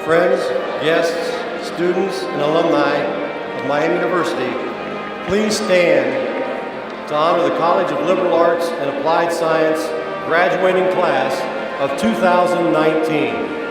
friends, guests, students, and alumni of Miami University, please stand to honor the College of Liberal Arts and Applied Science graduating class of 2019.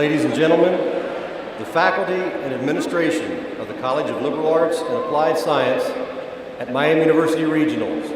Ladies and gentlemen, the faculty and administration of the College of Liberal Arts and Applied Science at Miami University Regionals.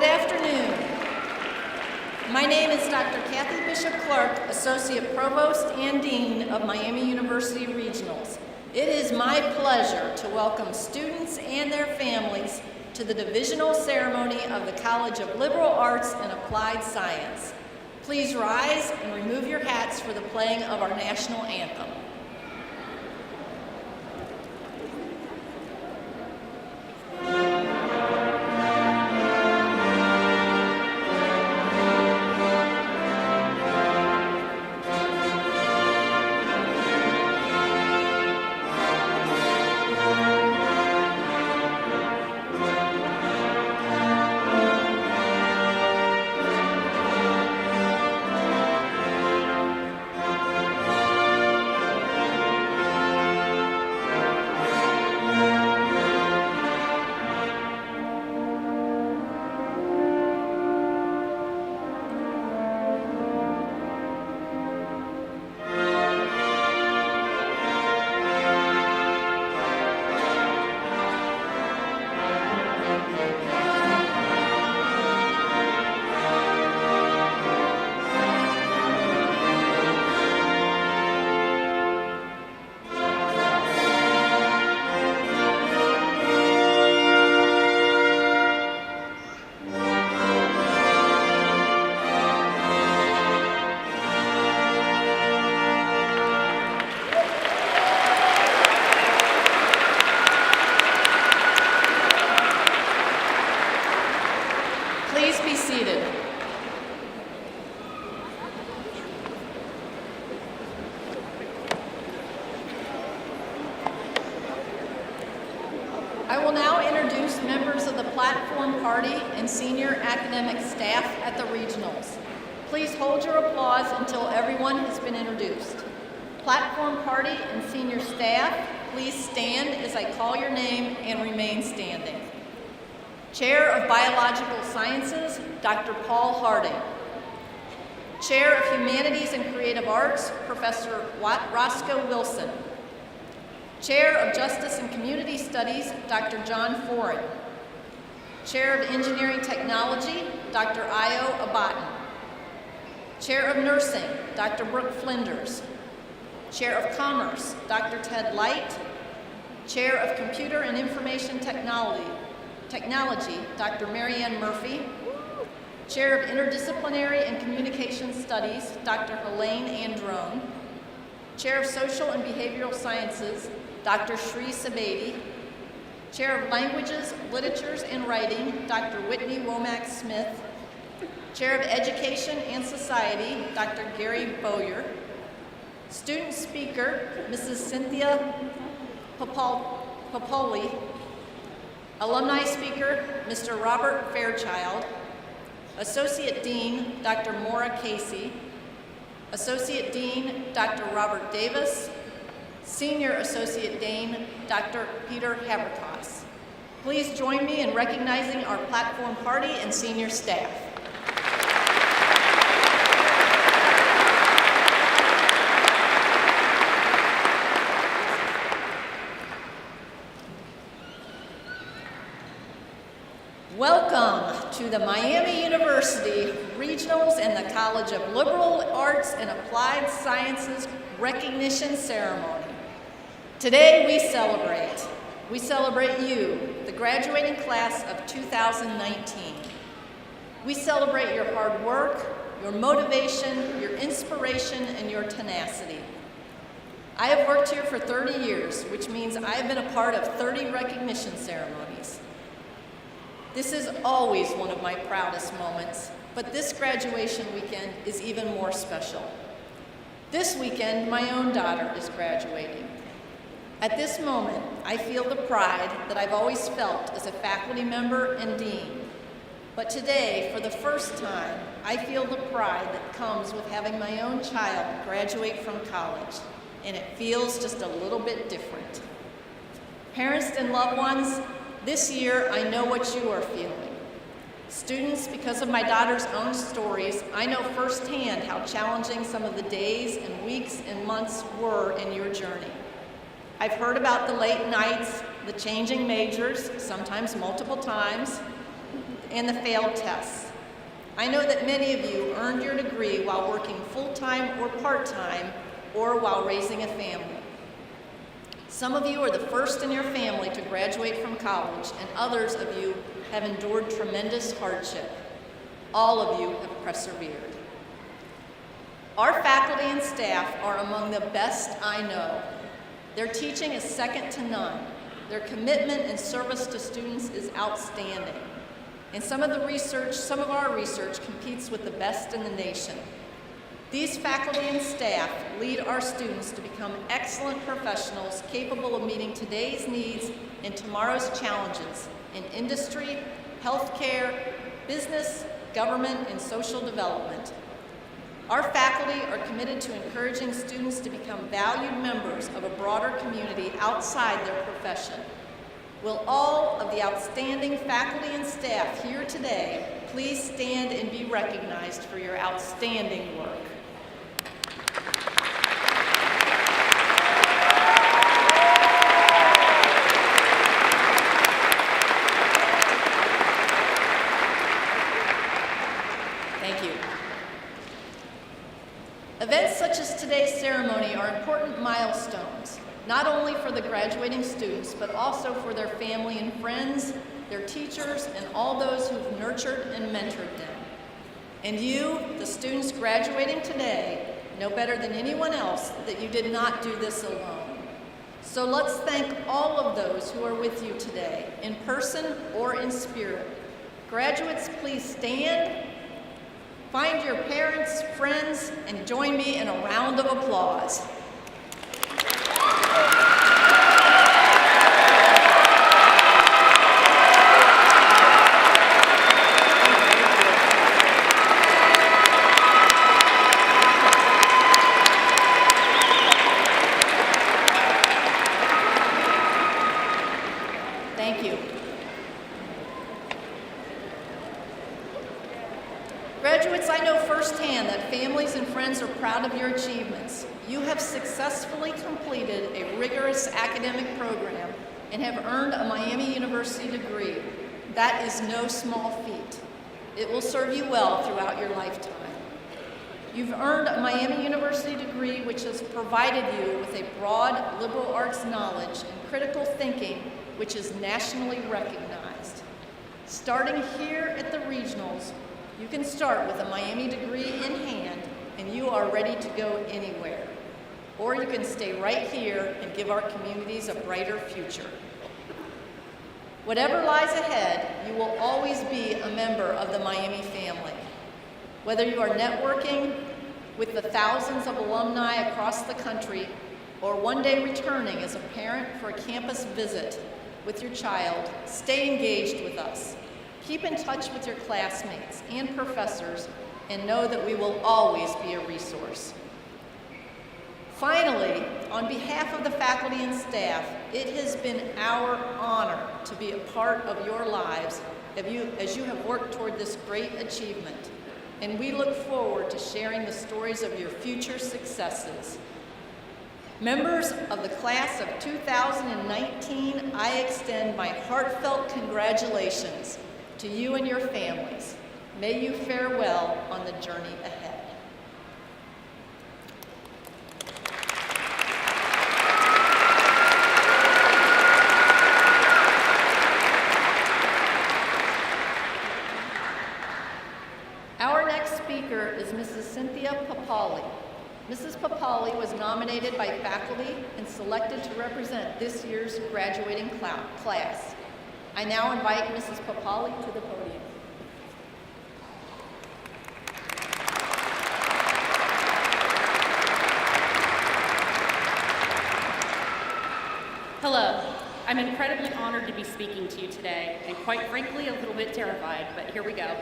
Good afternoon. My name is Dr. Kathy Bishop Clark, Associate Provost and Dean of Miami University Regionals. It is my pleasure to welcome students and their families to the divisional ceremony of the College of Liberal Arts and Applied Science. Please rise and remove your hats for the playing of our national anthem. Please be seated. I will now introduce members of the platform party and senior academic staff at the regionals. Please hold your applause until everyone has been introduced. Platform party and senior staff, please stand as I call your name and remain standing. Chair of Biological Sciences, Dr. Paul Harding. Chair of Humanities and Creative Arts, Professor Roscoe Wilson. Chair of Justice and Community Studies, Dr. John Foran. Chair of Engineering Technology, Dr. Io Abatin. Chair of Nursing, Dr. Brooke Flinders. Chair of Commerce, Dr. Ted Light. Chair of Computer and Information Technology, Dr. Marianne Murphy. Chair of Interdisciplinary and Communication Studies, Dr. Helene Androne. Chair of Social and Behavioral Sciences, Dr. Shri Sabedi. Chair of Languages, Literatures, and Writing, Dr. Whitney Womack Smith. Chair of Education and Society, Dr. Gary Bowyer. Student Speaker, Mrs. Cynthia Popoli. Alumni Speaker, Mr. Robert Fairchild. Associate Dean, Dr. Maura Casey. Associate Dean, Dr. Robert Davis. Senior Associate Dean, Dr. Peter Haberkas. Please join me in recognizing our platform party and senior staff. Welcome to the Miami University Regionals and the College of Liberal Arts and Applied Sciences Recognition Ceremony. Today we celebrate. We celebrate you, the graduating class of 2019. We celebrate your hard work, your motivation, your inspiration, and your tenacity. I have worked here for 30 years, which means I have been a part of 30 recognition ceremonies. This is always one of my proudest moments, but this graduation weekend is even more special. This weekend, my own daughter is graduating. At this moment, I feel the pride that I've always felt as a faculty member and dean. But today, for the first time, I feel the pride that comes with having my own child graduate from college, and it feels just a little bit different. Parents and loved ones, this year, I know what you are feeling. Students, because of my daughter's own stories, I know firsthand how challenging some of the days and weeks and months were in your journey. I've heard about the late nights, the changing majors, sometimes multiple times, the and the failed tests. I know that many of you earned your degree while working full-time or part-time, or while raising a family. Some of you are the first in your family to graduate from college, and others of you have endured tremendous hardship. All of you have persevered. Our faculty and staff are among the best I know. Their teaching is second to none. Their commitment and service to students is outstanding. And some of our research competes with the best in the nation. These faculty and staff lead our students to become excellent professionals capable of meeting today's needs and tomorrow's challenges in industry, healthcare, business, government, and social development. Our faculty are committed to encouraging students to become valued members of a broader community outside their profession. Will all of the outstanding faculty and staff here today please stand and be recognized for your outstanding work? Thank you. Events such as today's ceremony are important milestones, not only for the graduating students, but also for their family and friends, their teachers, and all those who've nurtured and mentored them. And you, the students graduating today, know better than anyone else that you did not do this alone. So let's thank all of those who are with you today, in person or in spirit. Graduates, please stand. Find your parents, friends, and join me in a round of applause. Thank you. Graduates, I know firsthand that families and friends are proud of your achievements. You have successfully completed a rigorous academic program and have earned a Miami University degree. That is no small feat. It will serve you well throughout your lifetime. You've earned a Miami University degree which has provided you with a broad liberal arts knowledge and critical thinking which is nationally recognized. Starting here at the regionals, you can start with a Miami degree in hand and you are ready to go anywhere. Or you can stay right here and give our communities a brighter future. Whatever lies ahead, you will always be a member of the Miami family. Whether you are networking with the thousands of alumni across the country or one day returning as a parent for a campus visit with your child, stay engaged with us. Keep in touch with your classmates and professors and know that we will always be a resource. Finally, on behalf of the faculty and staff, it has been our honor to be a part of your lives as you have worked toward this great achievement. And we look forward to sharing the stories of your future successes. Members of the class of 2019, I extend my heartfelt congratulations to you and your families. May you fare well on the journey ahead. Our next speaker is Mrs. Cynthia Papali. Mrs. Papali was nominated by faculty and selected to represent this year's graduating class. I now invite Mrs. Papali to the podium. Hello. I'm incredibly honored to be speaking to you today, and quite frankly, a little bit terrified, but here we go.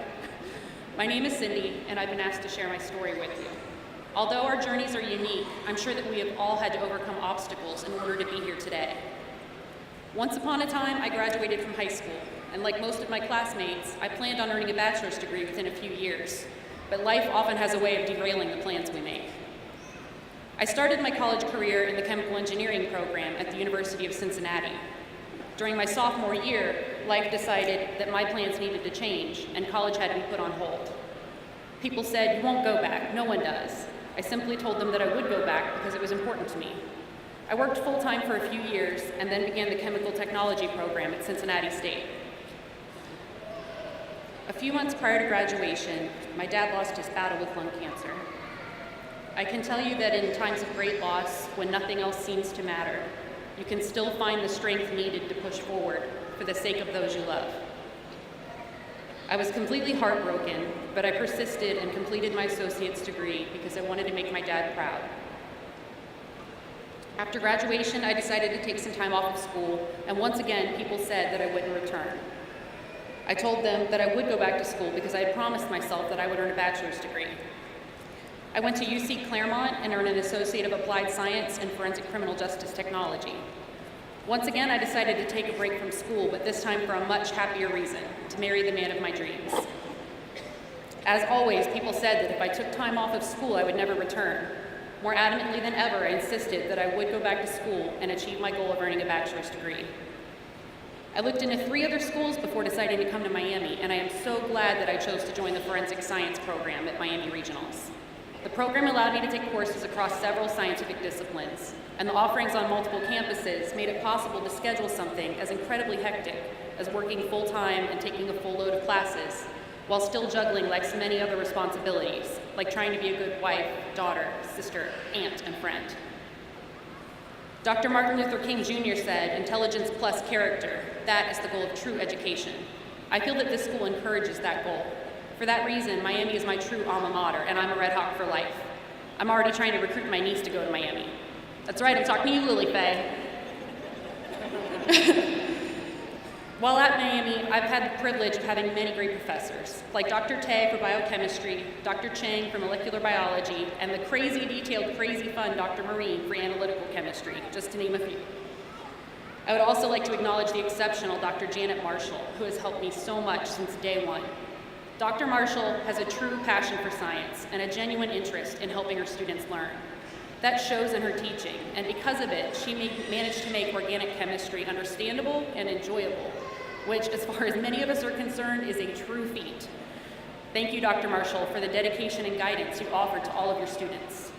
My name is Cindy, and I've been asked to share my story with you. Although our journeys are unique, I'm sure that we have all had to overcome obstacles in order to be here today. Once upon a time, I graduated from high school, and like most of my classmates, I planned on earning a bachelor's degree within a few years, but life often has a way of derailing the plans we make. I started my college career in the chemical engineering program at the University of Cincinnati. During my sophomore year, life decided that my plans needed to change and college had to be put on hold. People said, "You won't go back." No one does. I simply told them that I would go back because it was important to me. I worked full-time for a few years and then began the chemical technology program at Cincinnati State. A few months prior to graduation, my dad lost his battle with lung cancer. I can tell you that in times of great loss, when nothing else seems to matter, you can still find the strength needed to push forward for the sake of those you love. I was completely heartbroken, but I persisted and completed my associate's degree because I wanted to make my dad proud. After graduation, I decided to take some time off of school, and once again, people said that I wouldn't return. I told them that I would go back to school because I had promised myself that I would earn a bachelor's degree. I went to UC Claremont and earned an Associate of Applied Science in Forensic Criminal Justice Technology. Once again, I decided to take a break from school, but this time for a much happier reason, to marry the man of my dreams. As always, people said that if I took time off of school, I would never return. More adamantly than ever, I insisted that I would go back to school and achieve my goal of earning a bachelor's degree. I looked into 3 other schools before deciding to come to Miami, and I am so glad that I chose to join the Forensic Science program at Miami Regionals. The program allowed me to take courses across several scientific disciplines, and the offerings on multiple campuses made it possible to schedule something as incredibly hectic as working full-time and taking a full load of classes, while still juggling like so many other responsibilities, like trying to be a good wife, daughter, sister, aunt, and friend. Dr. Martin Luther King Jr. said, "Intelligence plus character, that is the goal of true education." I feel that this school encourages that goal. For that reason, Miami is my true alma mater, and I'm a Red Hawk for life. I'm already trying to recruit my niece to go to Miami. That's right, I'm talking to you, Lily Faye. While at Miami, I've had the privilege of having many great professors, like Dr. Tay for biochemistry, Dr. Chang for molecular biology, and the crazy detailed, crazy fun Dr. Marine for analytical chemistry, just to name a few. I would also like to acknowledge the exceptional Dr. Janet Marshall, who has helped me so much since day one. Dr. Marshall has a true passion for science and a genuine interest in helping her students learn. That shows in her teaching, and because of it, she managed to make organic chemistry understandable and enjoyable, which, as far as many of us are concerned, is a true feat. Thank you, Dr. Marshall, for the dedication and guidance you offered to all of your students.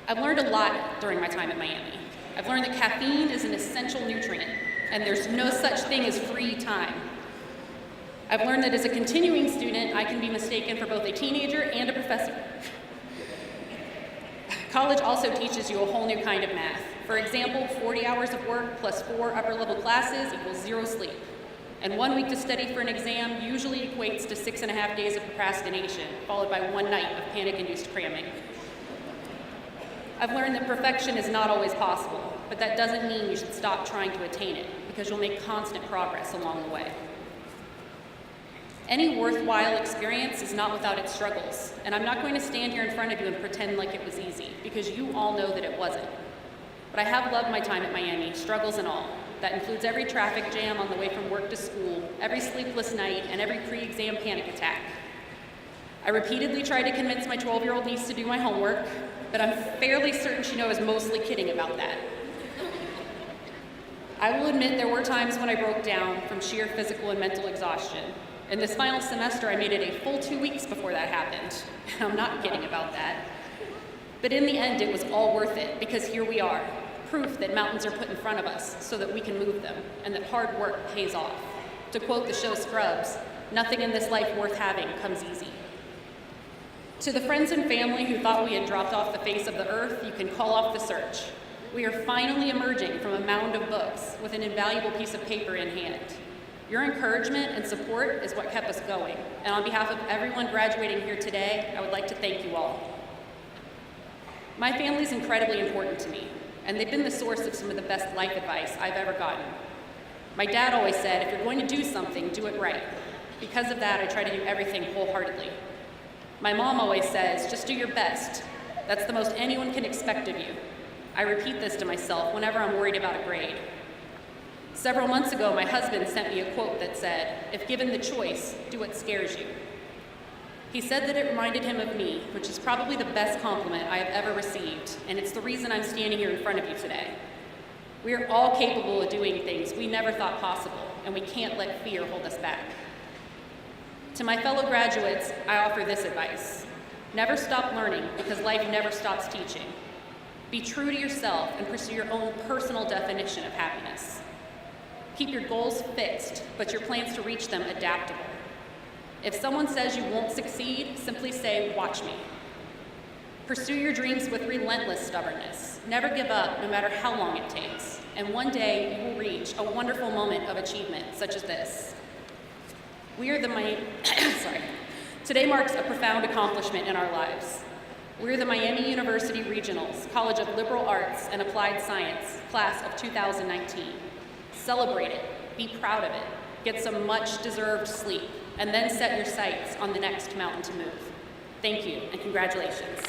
I've learned a lot during my time at Miami. I've learned that caffeine is an essential nutrient, and there's no such thing as free time. I've learned that as a continuing student, I can be mistaken for both a teenager and a professor. College also teaches you a whole new kind of math. For example, 40 hours of work plus 4 upper-level classes equals 0 sleep. And 1 week to study for an exam usually equates to 6.5 days of procrastination, followed by 1 night of panic-induced cramming. I've learned that perfection is not always possible, but that doesn't mean you should stop trying to attain it, because you'll make constant progress along the way. Any worthwhile experience is not without its struggles, and I'm not going to stand here in front of you and pretend like it was easy, because you all know that it wasn't. But I have loved my time at Miami, struggles and all. That includes every traffic jam on the way from work to school, every sleepless night, and every pre-exam panic attack. I repeatedly tried to convince my 12-year-old niece to do my homework, but I'm fairly certain she knows I was mostly kidding about that. I will admit there were times when I broke down from sheer physical and mental exhaustion. In this final semester, I made it a full 2 weeks before that happened. I'm not kidding about that. But in the end, it was all worth it, because here we are, proof that mountains are put in front of us so that we can move them, and that hard work pays off. To quote the show Scrubs, "Nothing in this life worth having comes easy." To the friends and family who thought we had dropped off the face of the earth, you can call off the search. We are finally emerging from a mound of books with an invaluable piece of paper in hand. Your encouragement and support is what kept us going, and on behalf of everyone graduating here today, I would like to thank you all. My family is incredibly important to me, and they've been the source of some of the best life advice I've ever gotten. My dad always said, if you're going to do something, do it right. Because of that, I try to do everything wholeheartedly. My mom always says, just do your best. That's the most anyone can expect of you. I repeat this to myself whenever I'm worried about a grade. Several months ago, my husband sent me a quote that said, if given the choice, do what scares you. He said that it reminded him of me, which is probably the best compliment I have ever received, and it's the reason I'm standing here in front of you today. We are all capable of doing things we never thought possible, and we can't let fear hold us back. To my fellow graduates, I offer this advice. Never stop learning, because life never stops teaching. Be true to yourself and pursue your own personal definition of happiness. Keep your goals fixed, but your plans to reach them adaptable. If someone says you won't succeed, simply say, "Watch me." Pursue your dreams with relentless stubbornness. Never give up, no matter how long it takes. And one day, you will reach a wonderful moment of achievement, such as this. Today marks a profound accomplishment in our lives. We're the Miami University Regionals, College of Liberal Arts and Applied Science, class of 2019. Celebrate it, be proud of it, get some much-deserved sleep, and then set your sights on the next mountain to move. Thank you, and congratulations.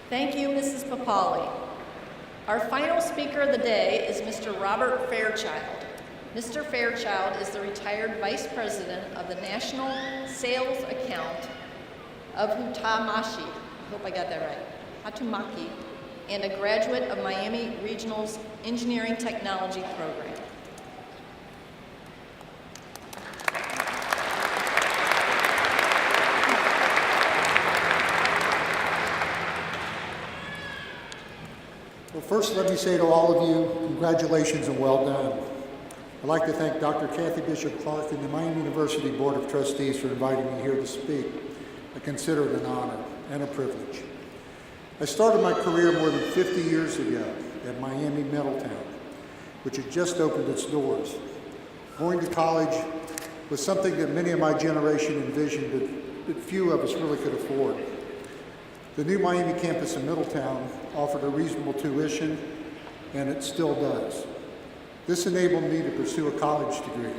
Thank you, Mrs. Papali. Our final speaker of the day is Mr. Robert Fairchild. Mr. Fairchild is the retired Vice President of the National Sales Account of Huhtamaki, I hope I got that right, Huhtamaki, and a graduate of Miami Regional's Engineering Technology program. Well, first, let me say to all of you, congratulations and well done. I'd like to thank Dr. Kathy Bishop-Clark and the Miami University Board of Trustees for inviting me here to speak. I consider it an honor and a privilege. I started my career more than 50 years ago at Miami Middletown, which had just opened its doors. Going to college was something that many of my generation envisioned, but few of us really could afford. The new Miami campus in Middletown offered a reasonable tuition, and it still does. This enabled me to pursue a college degree.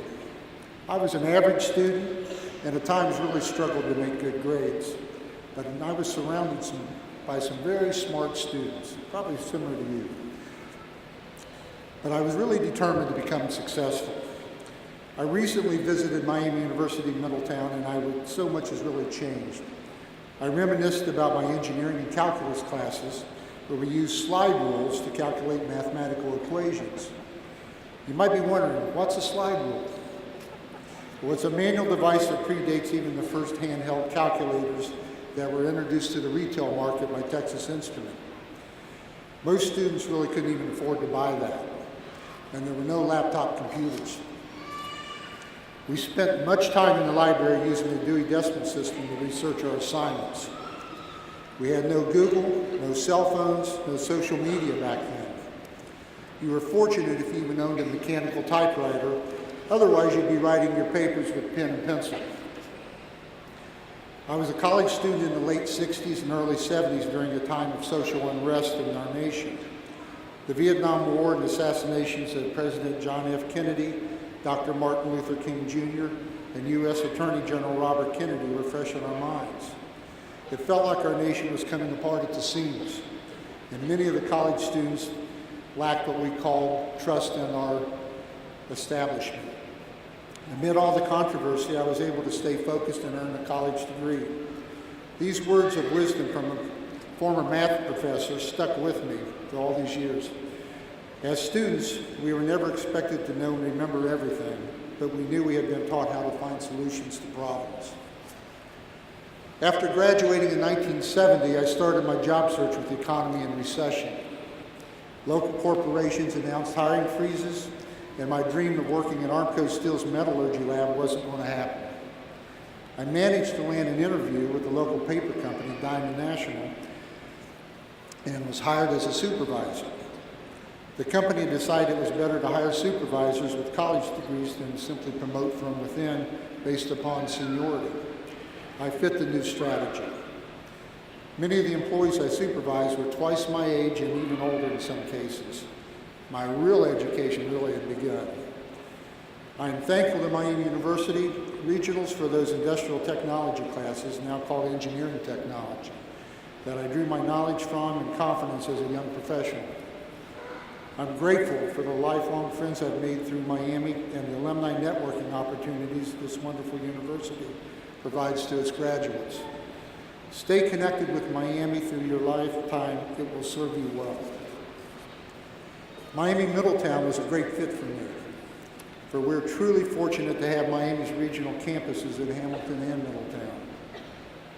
I was an average student and at times really struggled to make good grades, but I was surrounded by some very smart students, probably similar to you. But I was really determined to become successful. I recently visited Miami University Middletown, and so much has really changed. I reminisced about my engineering and calculus classes, where we used slide rules to calculate mathematical equations. You might be wondering, what's a slide rule? Well, it's a manual device that predates even the first handheld calculators that were introduced to the retail market by Texas Instruments. Most students really couldn't even afford to buy that, and there were no laptop computers. We spent much time in the library using the Dewey Decimal System to research our assignments. We had no Google, no cell phones, no social media back then. You were fortunate if you even owned a mechanical typewriter. Otherwise, you'd be writing your papers with pen and pencil. I was a college student in the late 60s and early 70s during a time of social unrest in our nation. The Vietnam War and assassinations of President John F. Kennedy, Dr. Martin Luther King Jr., and U.S. Attorney General Robert Kennedy were fresh in our minds. It felt like our nation was coming apart at the seams, and many of the college students lacked what we call trust in our establishment. Amid all the controversy, I was able to stay focused and earn a college degree. These words of wisdom from a former math professor stuck with me for all these years. As students, we were never expected to know and remember everything, but we knew we had been taught how to find solutions to problems. After graduating in 1970, I started my job search with the economy in recession. Local corporations announced hiring freezes, and my dream of working in Armco Steel's metallurgy lab wasn't going to happen. I managed to land an interview with the local paper company, Diamond National, and was hired as a supervisor. The company decided it was better to hire supervisors with college degrees than to simply promote from within based upon seniority. I fit the new strategy. Many of the employees I supervised were twice my age and even older in some cases. My real education really had begun. I am thankful to Miami University Regionals for those industrial technology classes, now called engineering technology, that I drew my knowledge from and confidence as a young professional. I'm grateful for the lifelong friends I've made through Miami and the alumni networking opportunities this wonderful university provides to its graduates. Stay connected with Miami through your lifetime. It will serve you well. Miami Middletown was a great fit for me, for we're truly fortunate to have Miami's regional campuses in Hamilton and Middletown.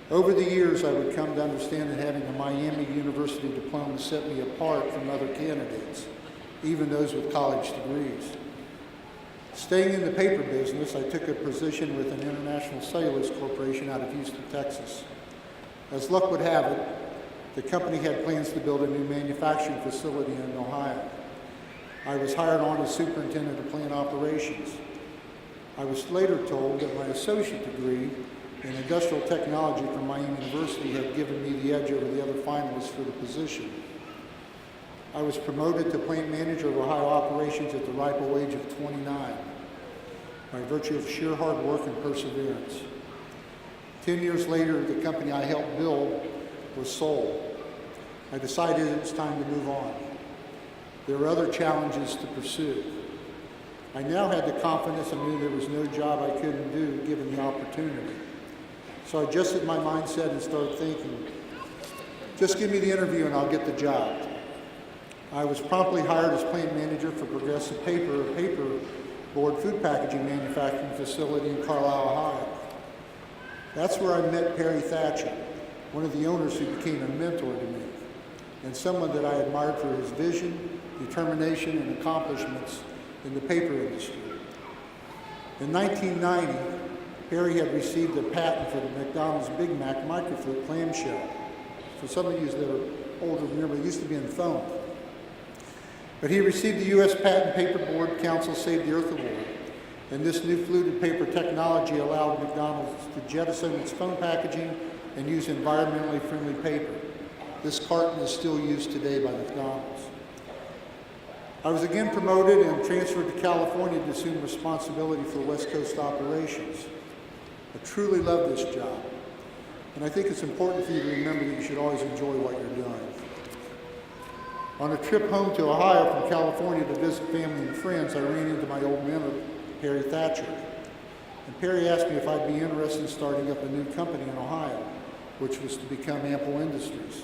Over the years, I would come to understand that having a Miami University diploma set me apart from other candidates, even those with college degrees. Staying in the paper business, I took a position with an international cellulose corporation out of Houston, Texas. As luck would have it, the company had plans to build a new manufacturing facility in Ohio. I was hired on as superintendent of plant operations. I was later told that my associate degree in industrial technology from Miami University had given me the edge over the other finalists for the position. I was promoted to plant manager of Ohio operations at the ripe old age of 29 by virtue of sheer hard work and perseverance. 10 years later, the company I helped build was sold. I decided it was time to move on. There were other challenges to pursue. I now had the confidence and knew there was no job I couldn't do given the opportunity. So I adjusted my mindset and started thinking, just give me the interview and I'll get the job. I was promptly hired as plant manager for Progressive Paper, a paperboard food packaging manufacturing facility in Carlisle, Ohio. That's where I met Perry Thatcher, one of the owners who became a mentor to me, and someone that I admired for his vision, determination, and accomplishments in the paper industry. In 1990, Perry had received a patent for the McDonald's Big Mac microflip clamshell. For some of you that are older, remember it used to be in foam. But he received the U.S. Patent Paperboard Council Save the Earth Award, and this new fluted paper technology allowed McDonald's to jettison its foam packaging and use environmentally friendly paper. This carton is still used today by McDonald's. I was again promoted and transferred to California to assume responsibility for West Coast operations. I truly love this job, and I think it's important for you to remember that you should always enjoy what you're doing. On a trip home to Ohio from California to visit family and friends, I ran into my old mentor, Perry Thatcher. And Perry asked me if I'd be interested in starting up a new company in Ohio, which was to become Ample Industries.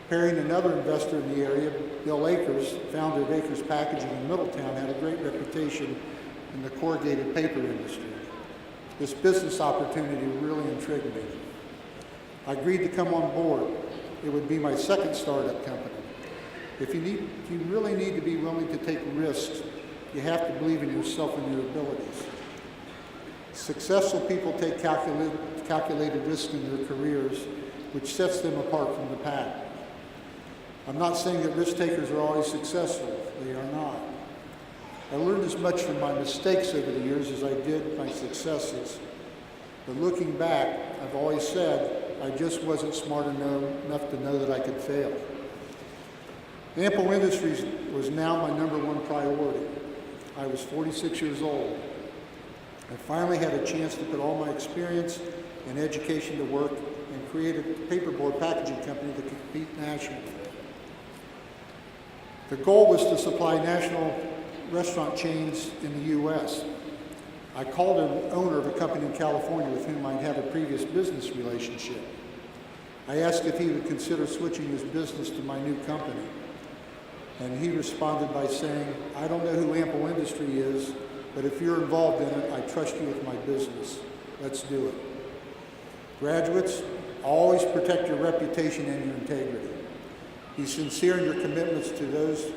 Perry and another investor in the area, Bill Akers, founder of Akers Packaging in Middletown, had a great reputation in the corrugated paper industry. This business opportunity really intrigued me. I agreed to come on board. It would be my second startup company. If you really need to be willing to take risks, you have to believe in yourself and your abilities. Successful people take calculated risks in their careers, which sets them apart from the pack. I'm not saying that risk takers are always successful. They are not. I learned as much from my mistakes over the years as I did my successes. But looking back, I've always said I just wasn't smart enough to know that I could fail. Ample Industries was now my number one priority. I was 46 years old. I finally had a chance to put all my experience and education to work and create a paperboard packaging company that could compete nationally. The goal was to supply national restaurant chains in the U.S. I called an owner of a company in California with whom I'd had a previous business relationship. I asked if he would consider switching his business to my new company. And he responded by saying, I don't know who Ample Industry is, but if you're involved in it, I trust you with my business. Let's do it. Graduates, always protect your reputation and your integrity. Be sincere in your commitments to those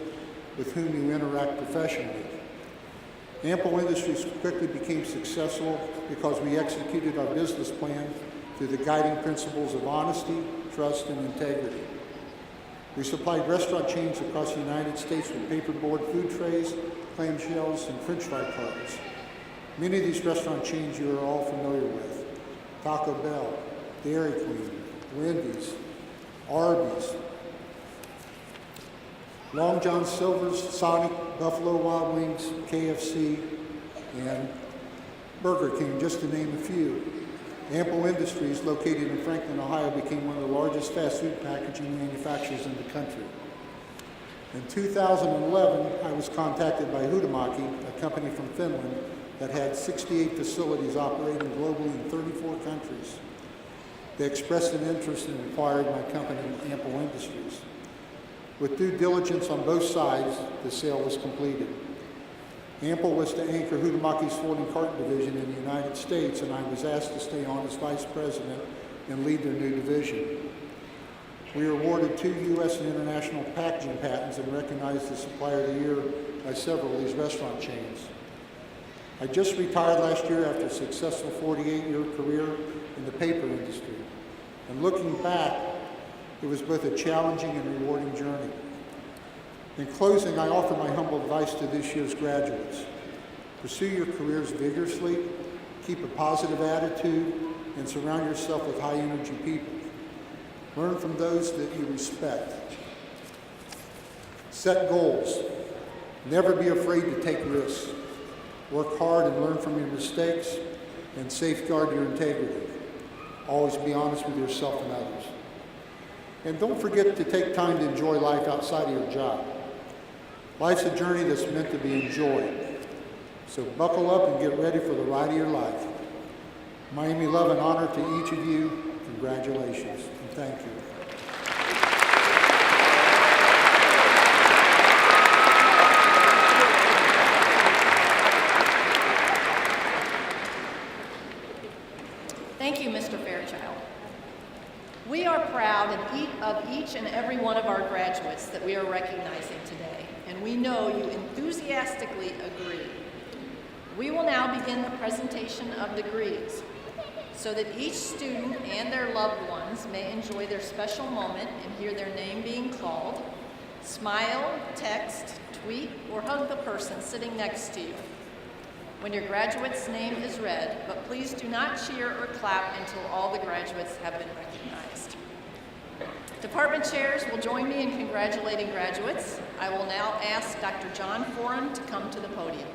with whom you interact professionally. Ample Industries quickly became successful because we executed our business plan through the guiding principles of honesty, trust, and integrity. We supplied restaurant chains across the United States with paperboard food trays, clamshells, and french fry cartons. Many of these restaurant chains you are all familiar with: Taco Bell, Dairy Queen, Wendy's, Arby's, Long John Silver's, Sonic, Buffalo Wild Wings, KFC, and Burger King, just to name a few. Ample Industries, located in Franklin, Ohio, became one of the largest fast food packaging manufacturers in the country. In 2011, I was contacted by Huhtamaki, a company from Finland that had 68 facilities operating globally in 34 countries. They expressed an interest in acquiring my company, Ample Industries. With due diligence on both sides, the sale was completed. Ample was to anchor Huhtamaki's folding carton division in the United States, and I was asked to stay on as vice president and lead their new division. We were awarded 2 U.S. and international packaging patents and recognized as Supplier of the Year by several of these restaurant chains. I just retired last year after a successful 48-year career in the paper industry. And looking back, it was both a challenging and rewarding journey. In closing, I offer my humble advice to this year's graduates. Pursue your careers vigorously, keep a positive attitude, and surround yourself with high-energy people. Learn from those that you respect. Set goals. Never be afraid to take risks. Work hard and learn from your mistakes, and safeguard your integrity. Always be honest with yourself and others. And don't forget to take time to enjoy life outside of your job. Life's a journey that's meant to be enjoyed. So buckle up and get ready for the ride of your life. Miami love and honor to each of you. Congratulations and thank you. Thank you, Mr. Fairchild. We are proud of each and every one of our graduates that we are recognizing today, and we know you enthusiastically agree. We will now begin the presentation of degrees so that each student and their loved ones may enjoy their special moment and hear their name being called. Smile, text, tweet, or hug the person sitting next to you when your graduate's name is read, but please do not cheer or clap until all the graduates have been recognized. Department chairs will join me in congratulating graduates. I will now ask Dr. John Foran to come to the podium.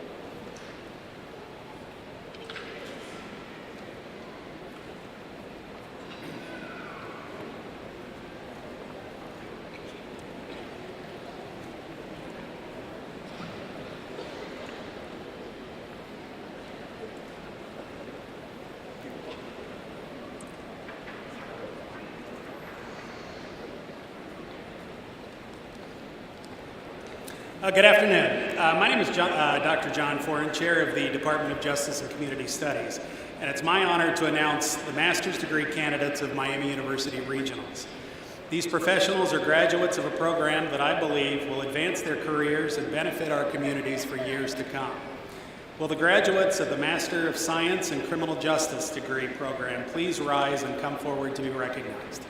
Good afternoon. My name is Dr. John Foran, Chair of the Department of Justice and Community Studies, and it's my honor to announce the master's degree candidates of Miami University Regionals. These professionals are graduates of a program that I believe will advance their careers and benefit our communities for years to come. Will the graduates of the Master of Science in Criminal Justice degree program please rise and come forward to be recognized?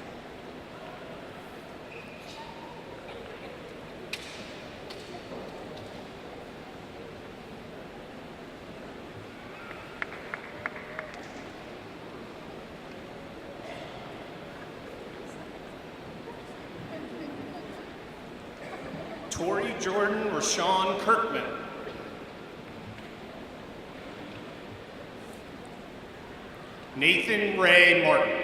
Tori Jordan Rashawn Kirkman. Nathan Ray Martin.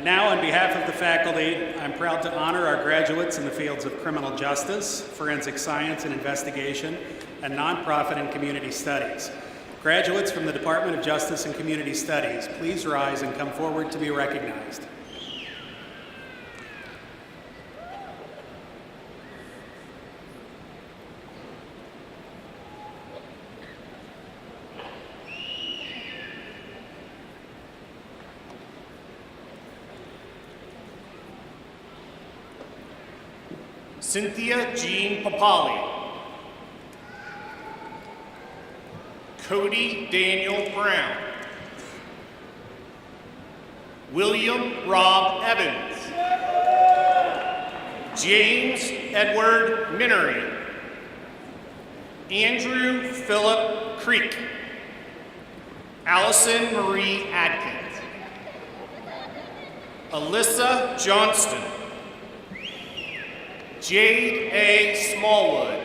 Now, on behalf of the faculty, I'm proud to honor our graduates in the fields of criminal justice, forensic science and investigation, and nonprofit and community studies. Graduates from the Department of Justice and Community Studies, please rise and come forward to be recognized. Cynthia Jean Papali. Cody Daniel Brown. William Rob Evans. James Edward Minery. Andrew Philip Creek. Allison Marie Adkins. Alyssa Johnston. Jade A. Smallwood.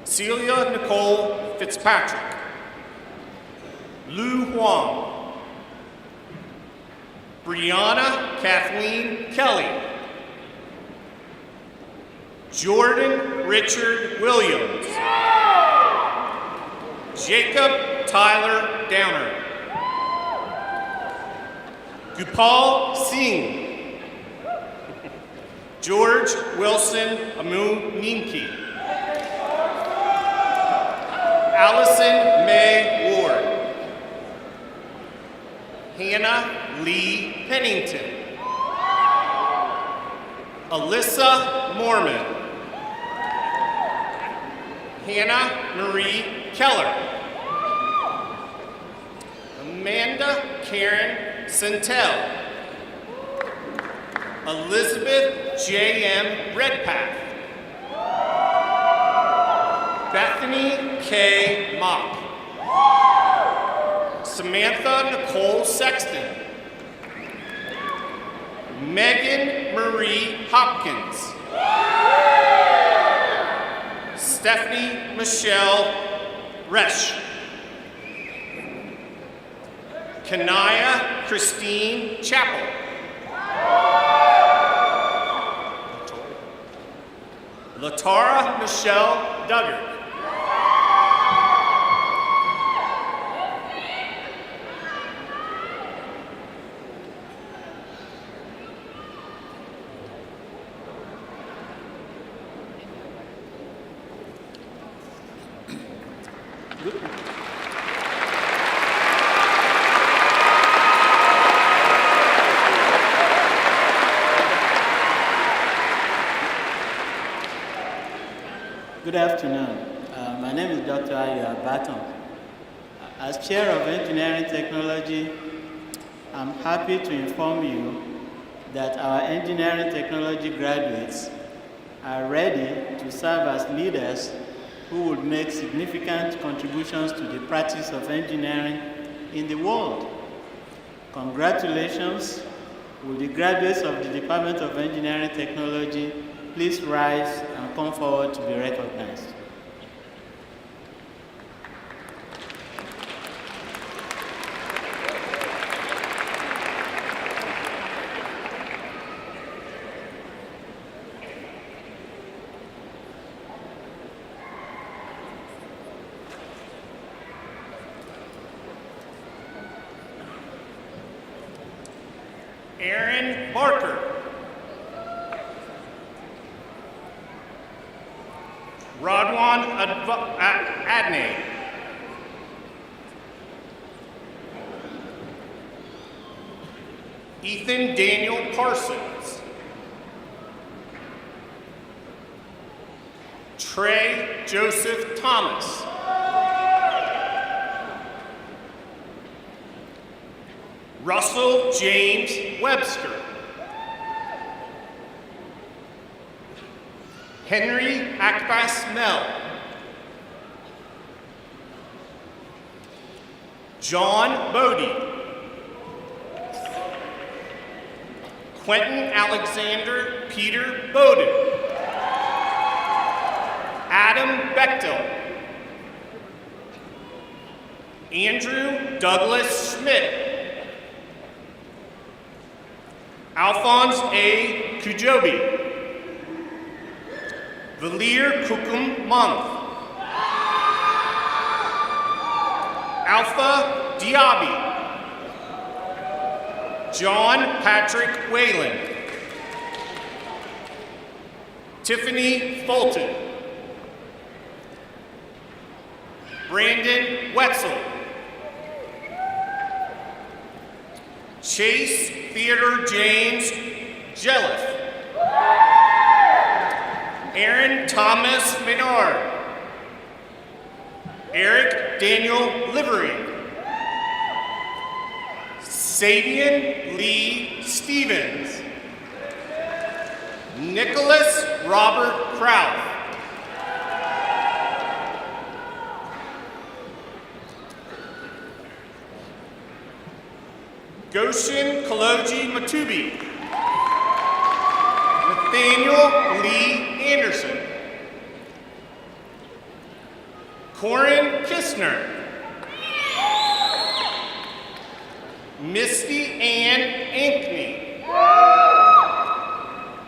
Celia Nicole Fitzpatrick. Lu Huang. Brianna Kathleen Kelly. Jordan Richard Williams. Jacob Tyler Downer. Gopal Singh. George Wilson Amu Nimki. Allison May Ward. Hannah Lee Pennington. Alyssa Mormon. Hannah Marie Keller. Amanda Karen Santel. Elizabeth J.M. Redpath. Bethany K. Mock. Samantha Nicole Sexton. Megan Marie Hopkins. Stephanie Michelle Resch. Kanaya Christine Chappell. Latara Michelle Duggar. Good afternoon. My name is Dr. Ayo Baton. As Chair of Engineering Technology, I'm happy to inform you that our engineering technology graduates are ready to serve as leaders who will make significant contributions to the practice of engineering in the world. Congratulations. Will the graduates of the Department of Engineering Technology please rise and come forward to be recognized. Aaron Barker. Rodwan Adney. Ethan Daniel Parsons. Trey Joseph Thomas. Russell James Webster. Henry Akbas Mel. John Bodie. Quentin Alexander Peter Bowden. Adam Bechtel. Andrew Douglas Schmidt. Alphonse A. Kujobi. Valir Kukum Month. Alpha Diaby. John Patrick Whalen. Tiffany Fulton. Brandon Wetzel. Chase Theodore James Jelliff. Aaron Thomas Menard. Eric Daniel Livering. Sabian Lee Stevens. Nicholas Robert Kraut. Goshen Kaloji Matubi. Nathaniel Lee Anderson. Corin Kistner. Misty Ann Ankney.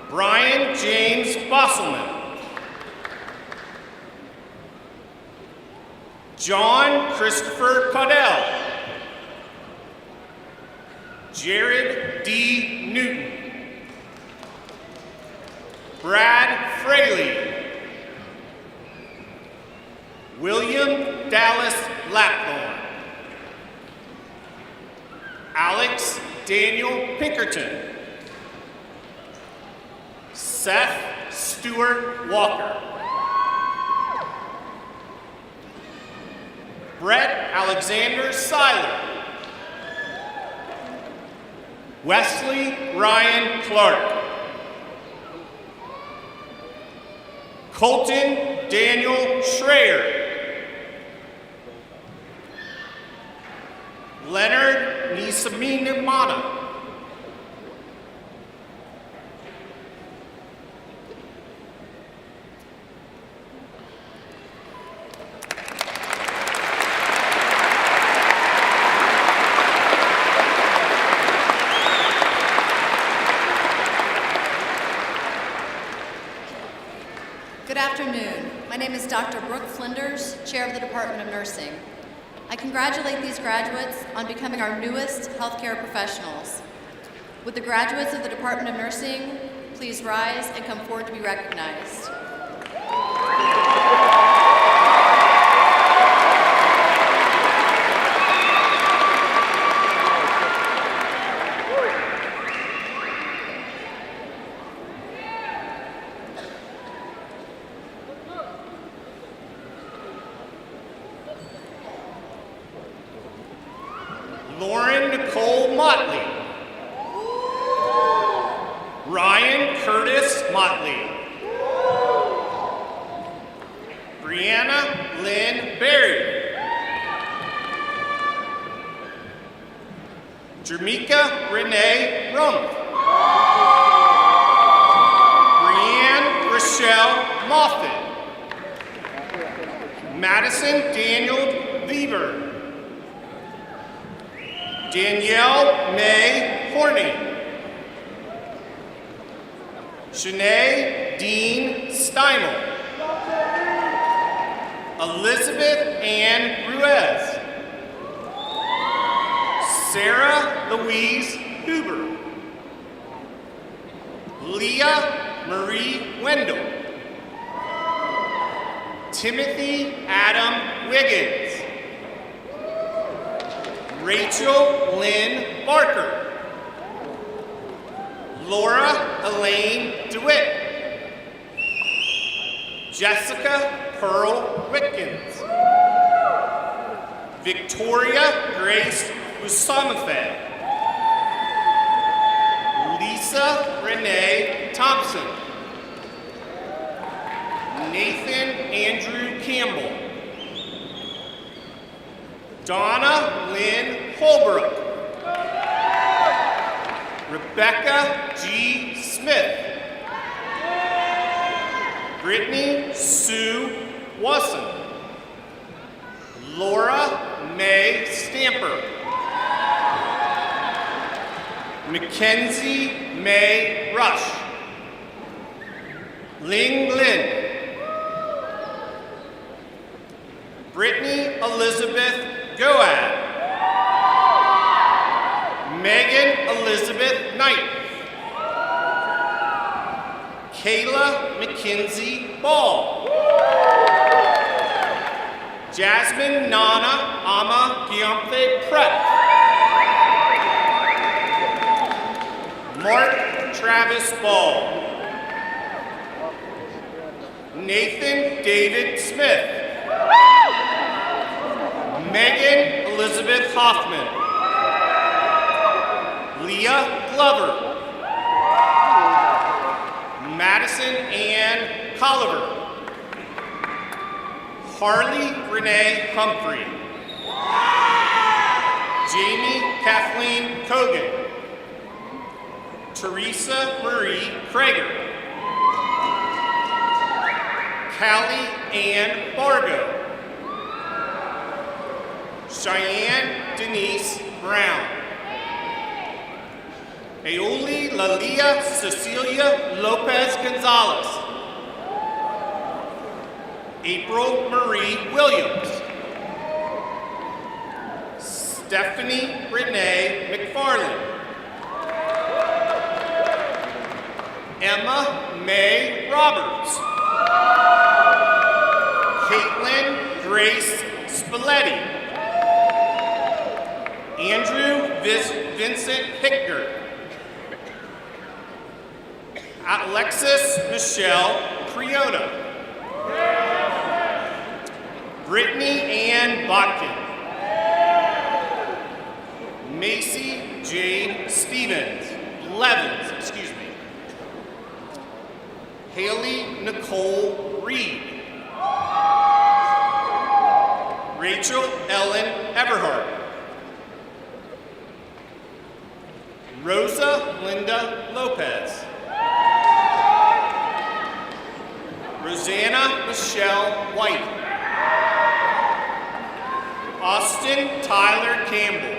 Brian James Bosselman. John Christopher Caudell. Jared D. Newton. Brad Fraley. William Dallas Lapthorne. Alex Daniel Pinkerton. Seth Stewart Walker. Brett Alexander Seiler. Wesley Ryan Clark. Colton Daniel Schreier. Leonard Nisaminimana. Good afternoon. My name is Dr. Brooke Flinders, Chair of the Department of Nursing. I congratulate these graduates on becoming our newest healthcare professionals. Would the graduates of the Department of Nursing please rise and come forward to be recognized? Lauren Nicole Motley. Ryan Curtis Motley. Brianna Lynn Berry. Jermika Renee Rumpf. Brianne Rochelle Moffitt. Madison Daniel Weaver. Danielle May Horney. Shanae Dean Steimel. Elizabeth Ann Ruiz. Sarah Louise Huber. Leah Marie Wendell. Timothy Adam Wiggins. Rachel Lynn Barker. Laura Elaine DeWitt. Jessica Pearl Witkins. Victoria Grace Usamafe. Lisa Renee Thompson. Nathan Andrew Campbell. Donna Lynn Holbrook. Rebecca G. Smith. Brittany Sue Wasson. Laura May Stamper. Mackenzie May Rush. Ling Lin. Brittany Elizabeth Goad. Megan Elizabeth Knight. Kayla Mackenzie Ball. Jasmine Nana Ama Giampe Prep. Mark Travis Ball. Nathan David Smith. Megan Elizabeth Hoffman. Leah Glover. Madison Ann Colliver. Harley Renee Humphrey. Jamie Kathleen Kogan, Teresa Marie Krager, Callie Ann Bargo, Cheyenne Denise Brown, Aoli Lalia Cecilia Lopez Gonzalez, April Marie Williams, Stephanie Renee McFarland, Emma Mae Roberts, Caitlin Grace Spalletti, Andrew Vincent Hickner, Alexis Michelle Priona, Brittany Ann Botkin, Macy Jade Levins, Haley Nicole Reed, Rachel Ellen Everhart, Rosa Linda Lopez, Rosanna Michelle White, Austin Tyler Campbell,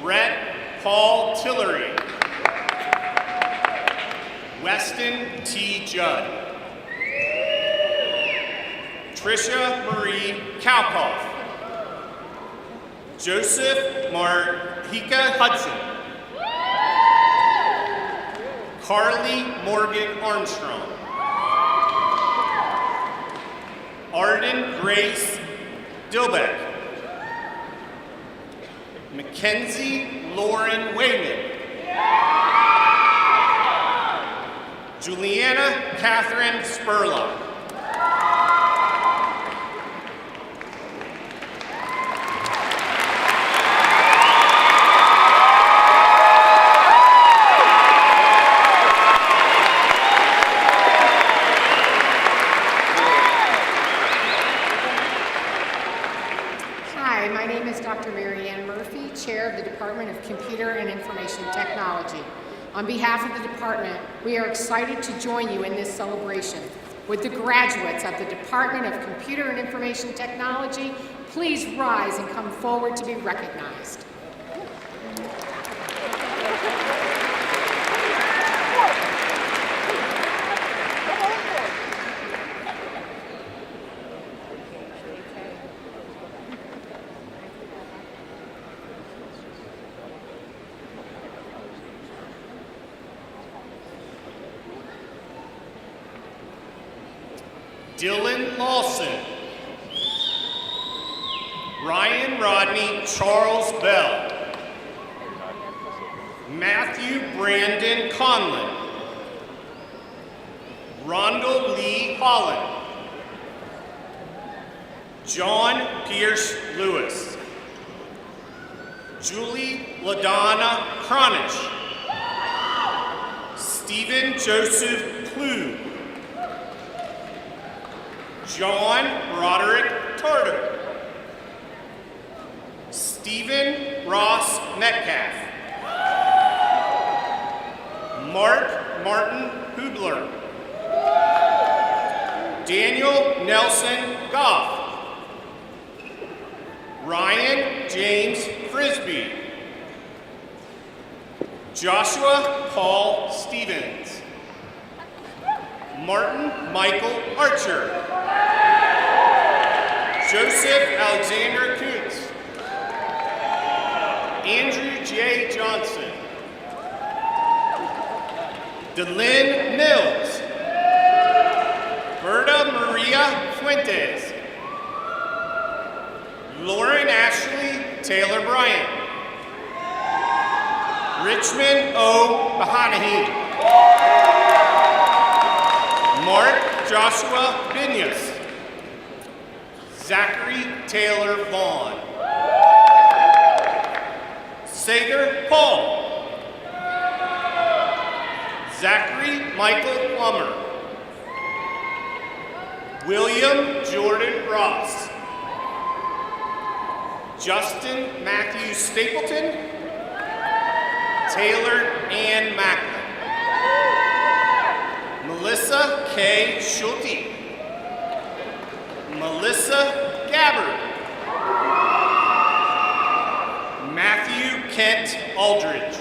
Brett Paul Tillery, Weston T. Judd, Tricia Marie Kalkoff, Joseph Marhika Hudson, Carly Morgan Armstrong, Arden Grace Dilbeck, Mackenzie Lauren Wayman, Juliana Catherine Spurlock, Hi, my name is Dr. Mary Ann Murphy, Chair of the Department of Computer and Information Technology. On behalf of the department, we are excited to join you in this celebration. Would the graduates of the Department of Computer and Information Technology please rise and come forward to be recognized? Dylan Lawson, Ryan Rodney Charles Bell, Matthew Brandon Conlon, Rondell Lee Holland, John Pierce Lewis, Julie LaDonna Cronich, Stephen Joseph Clue, John Broderick Tarter, Stephen Ross Metcalf, Mark Martin Hubler, Daniel Nelson Goff, Ryan James Frisbee, Joshua Paul Stevens, Martin Michael Archer, Joseph Alexander Kutz, Andrew J. Johnson, Delynn Mills, Berta Maria Fuentes, Lauren Ashley Taylor Bryant, Richmond O. Bahanahi, Mark Joshua Binyas, Zachary Taylor Vaughn, Sager Paul, Zachary Michael Plummer, William Jordan Ross, Justin Matthew Stapleton, Taylor Ann Macklin, Melissa K. Schulte, Melissa Gabbard, Matthew Kent Aldridge.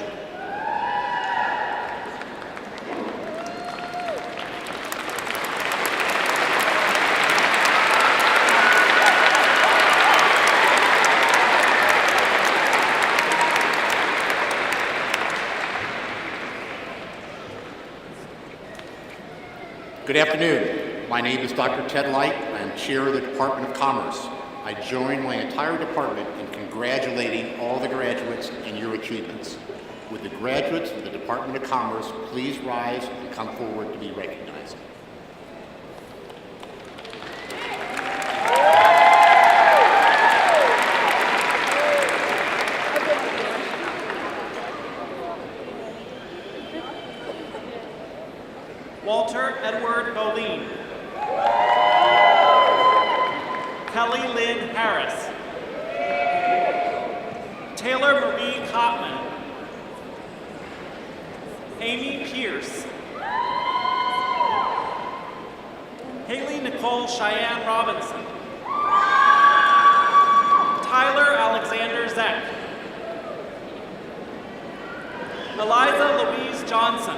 Good afternoon. My name is Dr. Ted Light. I am chair of the Department of Commerce. I join my entire department in congratulating all the graduates and your achievements. Would the graduates of the Department of Commerce please rise and come forward to be recognized? Walter Edward Boleen. Kelly Lynn Harris. Taylor Marie Cotman. Amy Pierce. Haley Nicole Cheyenne Robinson. Tyler Alexander Zeck. Eliza Louise Johnson.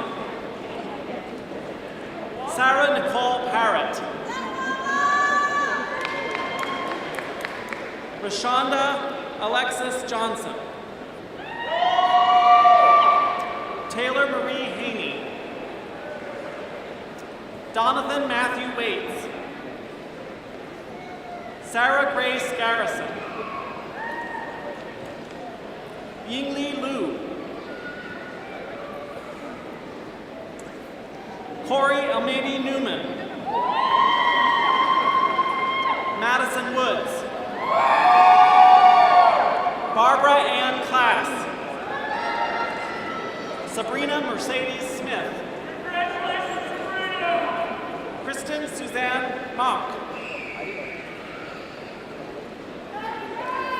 Sarah Nicole Parrott. Rashonda Alexis Johnson. Taylor Marie Haney. Donathan Matthew Waits. Sarah Grace Garrison. Yingli Liu. Corey Almady Newman. Madison Woods. Barbara Ann Class. Sabrina Mercedes Smith. Kristen Suzanne Mock.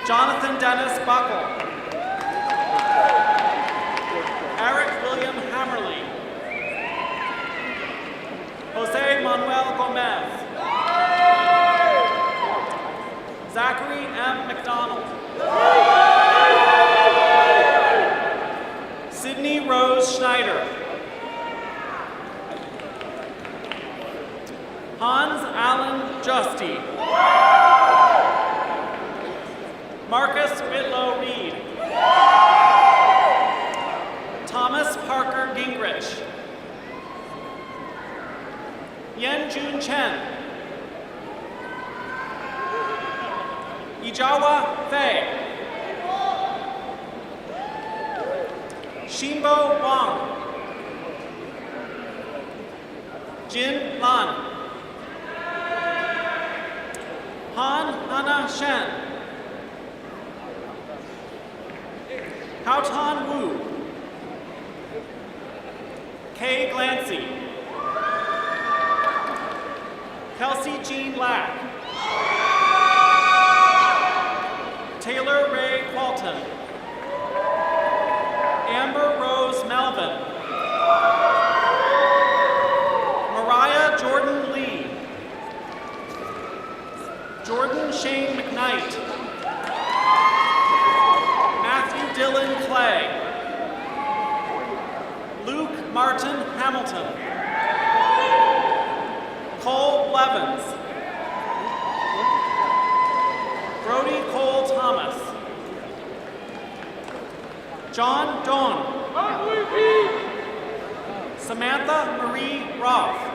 Jonathan Dennis Buckle. Eric William Hammerly. Jose Manuel Gomez. Zachary M. McDonald. Sydney Rose Schneider. Hans Allen Justy. Marcus Whitlow Reed. Thomas Parker Gingrich. Yen Jun Chen. Ijawa Fei. Shimbo Wang. Jin Lan. Han Hana Shen. Haotan Wu. Kay Glancy. Kelsey Jean Lack. Taylor Ray Qualton. Amber Rose Melvin. Mariah Jordan Lee. Jordan Shane McKnight. Matthew Dillon Clay. Luke Martin Hamilton. Cole Blevins. Brody Cole Thomas. John Don. Samantha Marie Roth.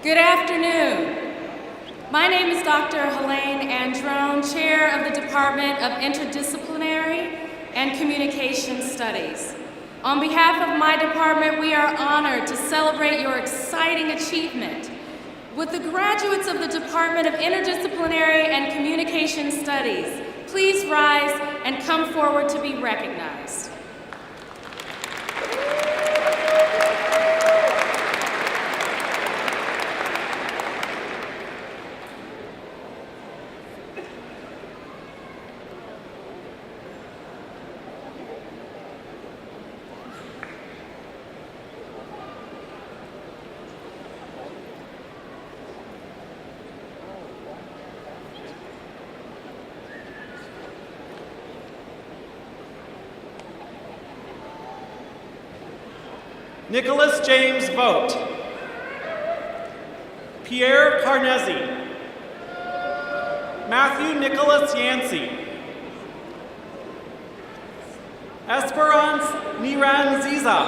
Good afternoon. My name is Dr. Helene Androne, Chair of the Department of Interdisciplinary and Communication Studies. On behalf of my department, we are honored to celebrate your exciting achievement Would the graduates of the Department of Interdisciplinary and Communication Studies please rise and come forward to be recognized? Nicholas James Vogt. Pierre Carnesi. Matthew Nicholas Yancey. Esperance Niranziza.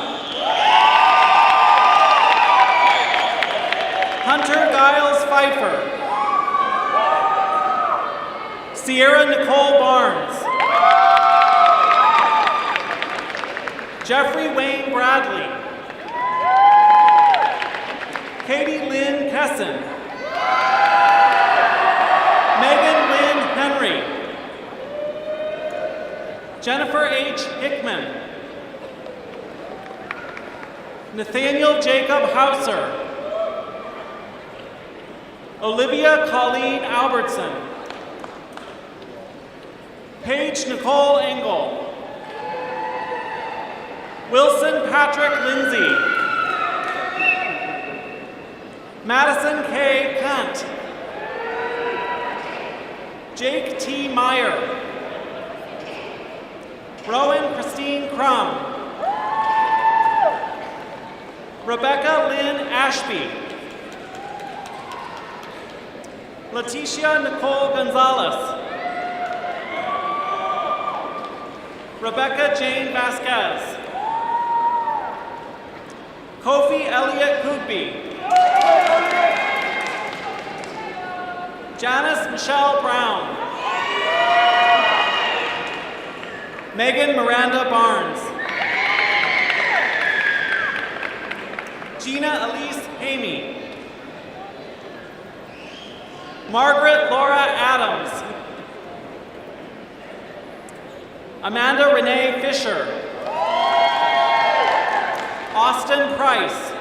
Hunter Giles Pfeiffer. Sierra Nicole Barnes. Jeffrey Wayne Bradley. Katie Lynn Kesson. Megan Lynn Henry. Jennifer H. Hickman. Nathaniel Jacob Hauser. Olivia Colleen Albertson. Paige Nicole Engel. Wilson Patrick Lindsay. Madison K. Kant. Jake T. Meyer. Rowan Christine Crum. Rebecca Lynn Ashby. Leticia Nicole Gonzalez. Rebecca Jane Vasquez. Kofi Elliott Kugby. Janice Michelle Brown. Megan Miranda Barnes. Gina Elise Hamey. Margaret Laura Adams. Amanda Renee Fisher. Austin Price.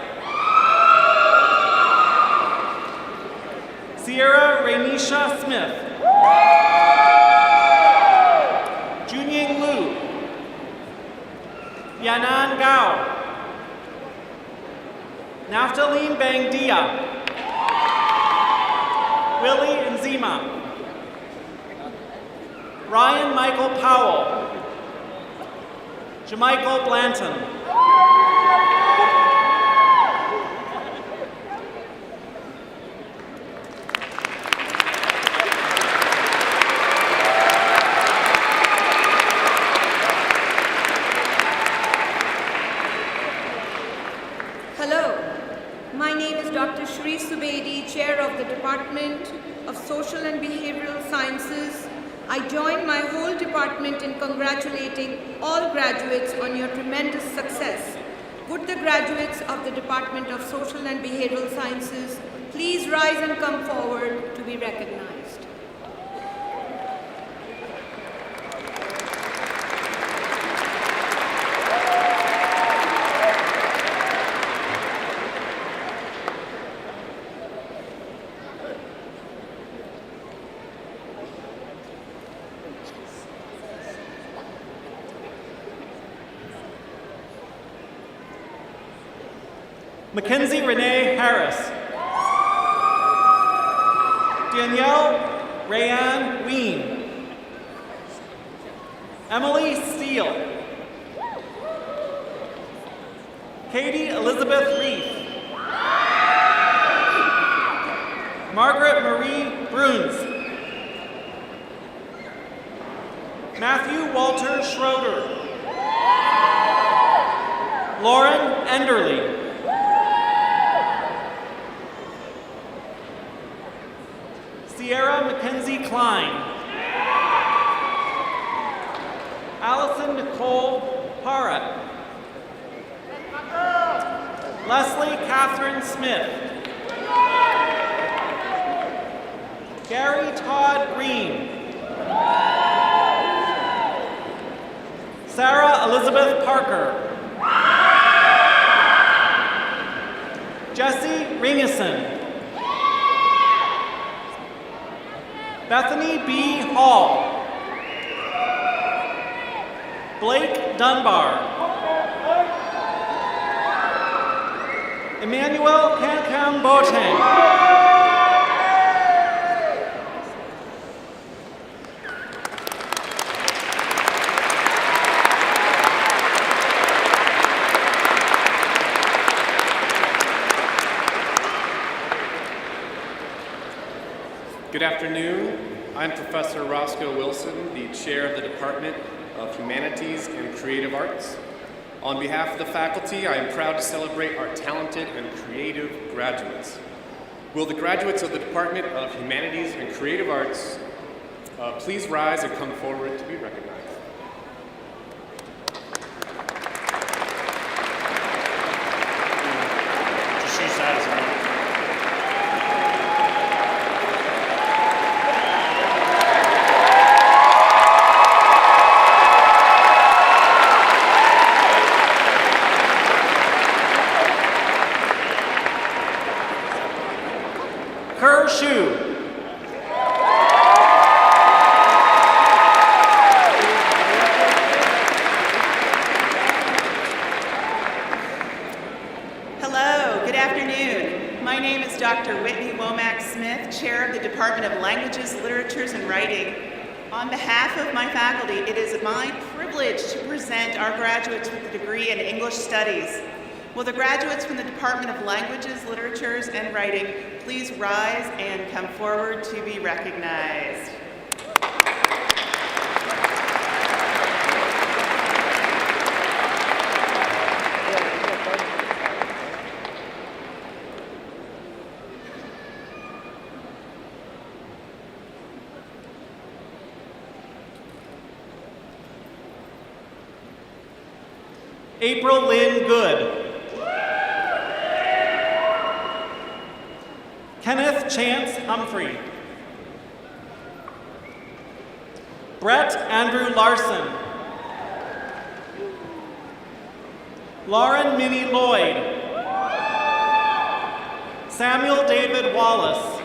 Sierra Rainisha Smith. Junying Lu. Yanan Gao. Naftaline Bangdia. Willie Nzima. Ryan Michael Powell. Jamichael Blanton. Chair of the Department of Social and Behavioral Sciences. I join my whole department in congratulating all graduates on your tremendous success. Would the graduates of the Department of Social and Behavioral Sciences please rise and come forward to be recognized. Mackenzie Renee Harris. Danielle Rayanne Ween. Emily Steele. Katie Elizabeth Reith. Margaret Marie Bruns. Matthew Walter Schroeder. Lauren Enderly. Sierra Mackenzie Klein. Allison Nicole Parra. Leslie Catherine Smith. Gary Todd Green. Sarah Elizabeth Parker. Jesse Ringison. Bethany B. Hall. Blake Dunbar. Emmanuel Kankam Boateng. Good afternoon. I'm Professor Roscoe Wilson, the Chair of the Department of Humanities and Creative Arts. On behalf of the faculty, I am proud to celebrate our talented and creative graduates. Will the graduates of the Department of Humanities and Creative Arts please rise and come forward to be recognized? She's satisfied. Hello, good afternoon. My name is Dr. Whitney Womack-Smith, Chair of the Department of Languages, Literatures, and Writing. On behalf of my faculty, it is my privilege to present our graduates with a degree in English Studies. Will the graduates from the Department of Languages, Literatures, and Writing please rise and come forward to be recognized? April Lynn Good. Kenneth Chance Humphrey. Brett Andrew Larson. Lauren Minnie Lloyd. Samuel David Wallace.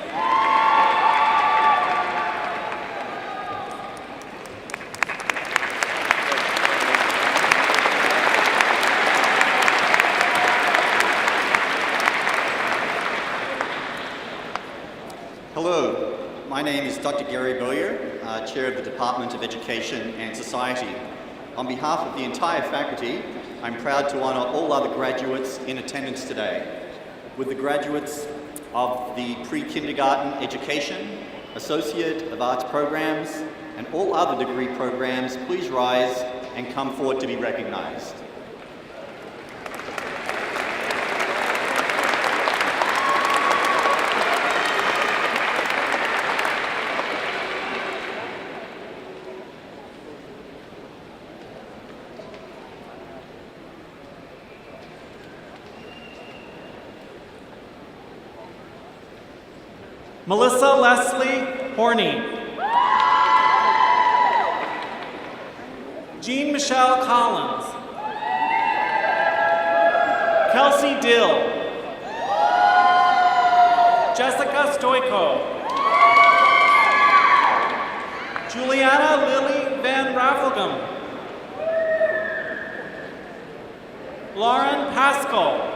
Hello, my name is Dr. Gary Bowyer, Chair of the Department of Education and Society. On behalf of the entire faculty, I'm proud to honour all other graduates in attendance today. With the graduates of the pre-kindergarten education, Associate of Arts programs, and all other degree programs, please rise and come forward to be recognised. Melissa Leslie Horney. Jean Michelle Collins. Kelsey Dill. Jessica Stoiko. Juliana Lily Van Rafflegum. Lauren Pascal.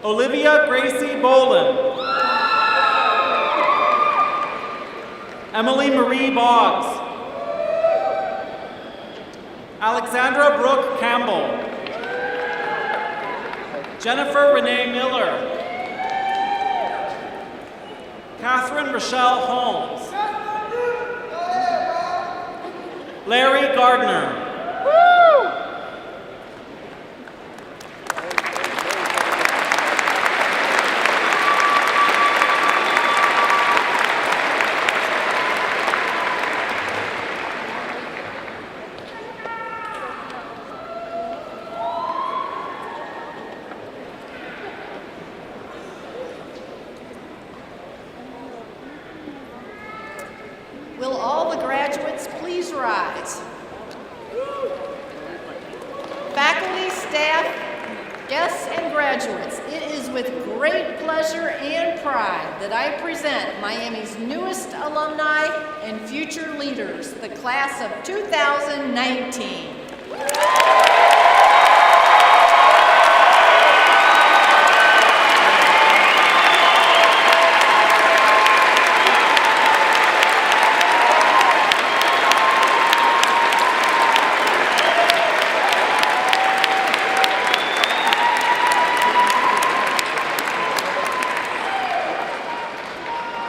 Olivia Gracie Boland. Emily Marie Boggs. Alexandra Brooke Campbell. Jennifer Renee Miller. Catherine Rochelle Holmes. Larry Gardner. rise. Faculty, staff, guests, and graduates, it is with great pleasure and pride that I present Miami's newest alumni and future leaders, the class of 2019.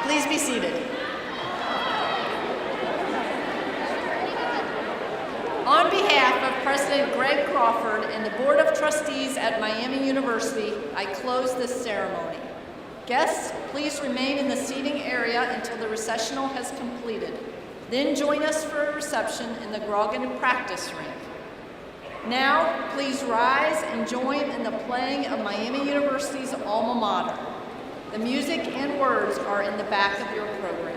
Please be seated. On behalf of President Greg Crawford and the Board of Trustees at Miami University, I close this ceremony. Guests, please remain in the seating area until the recessional has completed. Then join us for a reception in the Grogan practice rink. Now, please rise and join in the playing of Miami University's alma mater. The music and words are in the back of your program.